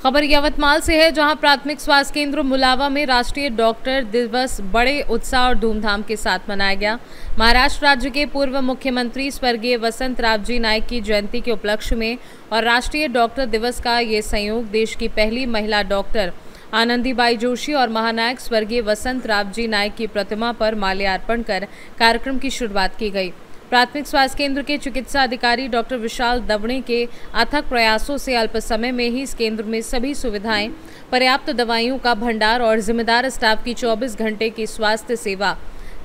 खबर यवतमाल से है, जहां प्राथमिक स्वास्थ्य केंद्र मुलावा में राष्ट्रीय डॉक्टर दिवस बड़े उत्साह और धूमधाम के साथ मनाया गया। महाराष्ट्र राज्य के पूर्व मुख्यमंत्री स्वर्गीय वसंतरावजी नाईक की जयंती के उपलक्ष्य में और राष्ट्रीय डॉक्टर दिवस का ये संयोग देश की पहली महिला डॉक्टर आनंदीबाई जोशी और महानायक स्वर्गीय वसंतरावजी नाईक की प्रतिमा पर माल्यार्पण कर कार्यक्रम की शुरुआत की गई। प्राथमिक स्वास्थ्य केंद्र के चिकित्सा अधिकारी डॉक्टर विशाल दवणे के अथक प्रयासों से अल्प समय में ही इस केंद्र में सभी सुविधाएं, पर्याप्त दवाइयों का भंडार और जिम्मेदार स्टाफ की 24 घंटे की स्वास्थ्य सेवा,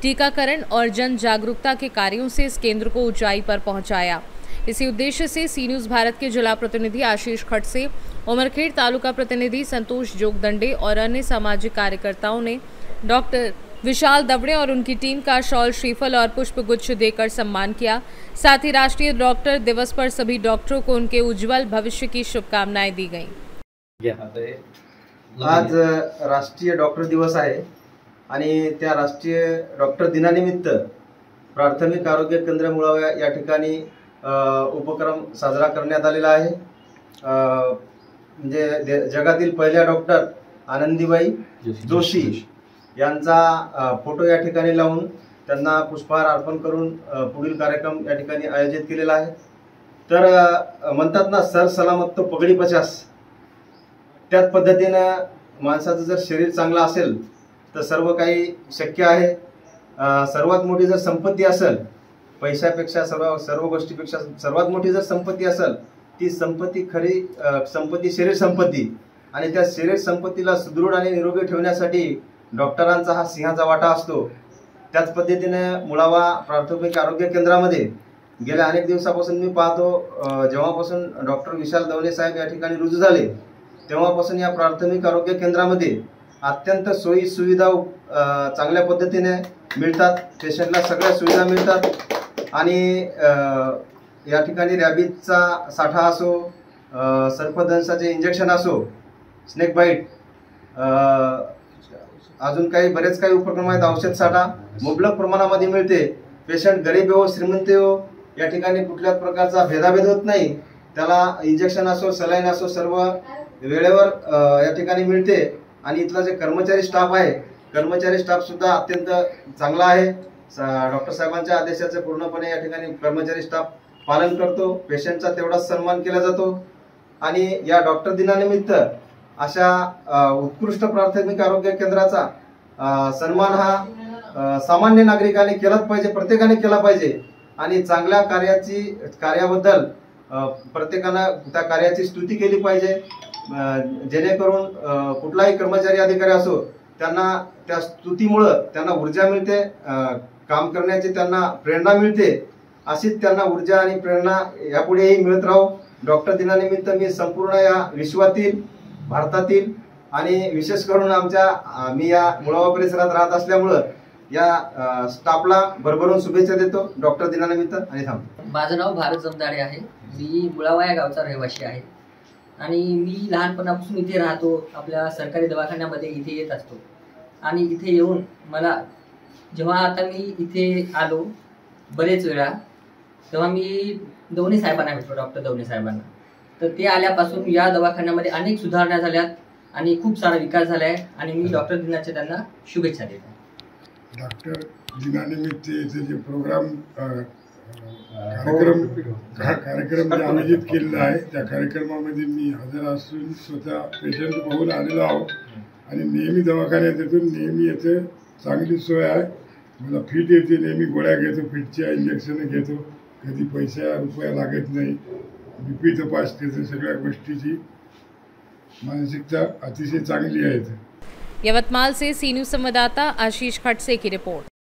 टीकाकरण और जन जागरूकता के कार्यों से इस केंद्र को ऊंचाई पर पहुंचाया। इसी उद्देश्य से सी न्यूज़ भारत के जिला प्रतिनिधि आशीष खड़से, उमरखेड़ तालुका प्रतिनिधि संतोष जोगदंडे और अन्य सामाजिक कार्यकर्ताओं ने डॉक्टर विशाल दवणे और उनकी टीम का शॉल, श्रीफल और पुष्प गुच्छ देकर सम्मान किया। साथ ही राष्ट्रीय डॉक्टर दिवस पर सभी डॉक्टरों को उनके उज्जवल भविष्य की शुभकामनाएं दी गईं। आज राष्ट्रीय डॉक्टर दिवस आहे आणि त्या राष्ट्रीय डॉक्टर दिनानिमित्त प्राथमिक आरोग्य केंद्र मुळावा या ठिकाणी उपक्रम साजरा करण्यात आलेला आहे। म्हणजे जगातील पहिल्या डॉक्टर आनंदीबाई जोशी यांचा फोटो या ठिकाणी लावून त्यांना पुष्पहार अर्पण करून पुढील कार्यक्रम या ठिकाणी आयोजित केलेला आहे। तर म्हणतात ना, सर सलामत तो पगडी 50, त्याच पद्धतीनं माणसाचं जर शरीर चांगलं असेल तर सर्व काही शक्य आहे। सर्वात मोठी जर संपत्ती असेल, पैशापेक्षा सर्व गोष्टीपेक्षा सर्वात मोठी जर संपत्ती असेल, ती संपत्ती खरी संपत्ती शरीर संपत्ती, आणि त्या शरीर संपत्तीला सुदृढ आणि निरोगी ठेवण्यासाठी डॉक्टरांचा हा सिंहाचा वाटा असतो। त्याच पद्धतीने मुळावा प्राथमिक आरोग्य केंद्रामध्ये गेल्या अनेक दिवसापासून मी पाहतो, जेव्हापासून डॉक्टर विशाल दवणे साहेब या ठिकाणी रुजू झाले तेव्हापासून या प्राथमिक आरोग्य केंद्रामध्ये अत्यंत सोयी सुविधा चांगल्या पद्धतीने मिळतात। पेशंटला सगळ्या सुविधा मिळतात आणि या ठिकाणी रॅबीजचा साठा असो, सर्पदंशाचे इंजेक्शन असो, स्नेक बाईट, अजून बरेच काही उपक्रम आहेत। औषध साठा मुबलक प्रमाणामध्ये मिळते। पेशंट गरीब हो श्रीमंत हो या ठिकाणी कुठल्याच प्रकारचा भेदाभेद होत नाही। त्याला इंजेक्शन असो, सलाईन असो, सर्व वेळेवर या ठिकाणी मिळते। आणि इथला जे कर्मचारी स्टाफ आहे, कर्मचारी स्टाफ सुद्धा अत्यंत चांगला आहे। डॉक्टर साहेबांच्या आदेशाचे पूर्णपणे या ठिकाणी कर्मचारी स्टाफ पालन करतो। पेशंटचा तेवढाच सन्मान केला जातो। आणि या डॉक्टर दिनानिमित्त अशा उत्कृष्ट प्राथमिक आरोग्य केंद्राचा सन्मान हा सामान्य नागरिकांनी केलाच पाहिजे, प्रत्येकाने केला पाहिजे। आणि चांगल्या कार्याबद्दल प्रत्येकानं त्या कार्याची स्तुती केली पाहिजे, जेणेकरून कुठलाही कर्मचारी अधिकारी असो त्यांना त्या स्तुतीमुळे त्यांना ऊर्जा मिळते, काम करण्याची त्यांना प्रेरणा मिळते। अशीच त्यांना ऊर्जा आणि प्रेरणा यापुढेही मिळत राहो। डॉक्टर दिनानिमित्त मी संपूर्ण या विश्वातील, भारतातील आणि विशेष करून मी या मुळावा परिसरात राहत असल्यामुळे या स्टाफला भरभरून शुभेच्छा देतो डॉक्टर दिनानिमित्त आणि थांबतो। माझं नाव भारत जमदाडे आहे। मी मुळावा या गावचा रहिवासी आहे आणि मी लहानपणापासून इथे राहतो। आपल्या सरकारी दवाखान्यामध्ये इथे येत असतो आणि इथे येऊन मला जेव्हा आता मी इथे आलो बरेच वेळा, तेव्हा मी दवणे साहेबांना भेटलो, डॉक्टर दवणे साहेबांना। तर ते आल्यापासून या दवाखान्यामध्ये अनेक सुधारणा झाल्यात आणि खूप सारा विकास झाला आहे आणि मी डॉक्टर दिनाच्या त्यांना शुभेच्छा देतो। डॉक्टर दिनानिमित्त इथे जे कार्यक्रम आयोजित केलेला आहे त्या कार्यक्रमामध्ये मी हजर असून स्वतः पेशंट पाहून आलेलो आहोत आणि नेहमी दवाखान्यात येतो। नेहमी येथे चांगली सोय आहे, मला फिट येते, नेहमी गोळ्या घेतो, फिटच्या इंजेक्शन घेतो, कधी रुपया लागत नाही। बीपी तपासते, सगळ्या गोष्टीची मानसिकता अतिशय चांगली आहे। यवतमाल से सी न्यूज़ संवाददाता आशीष खड़से की रिपोर्ट।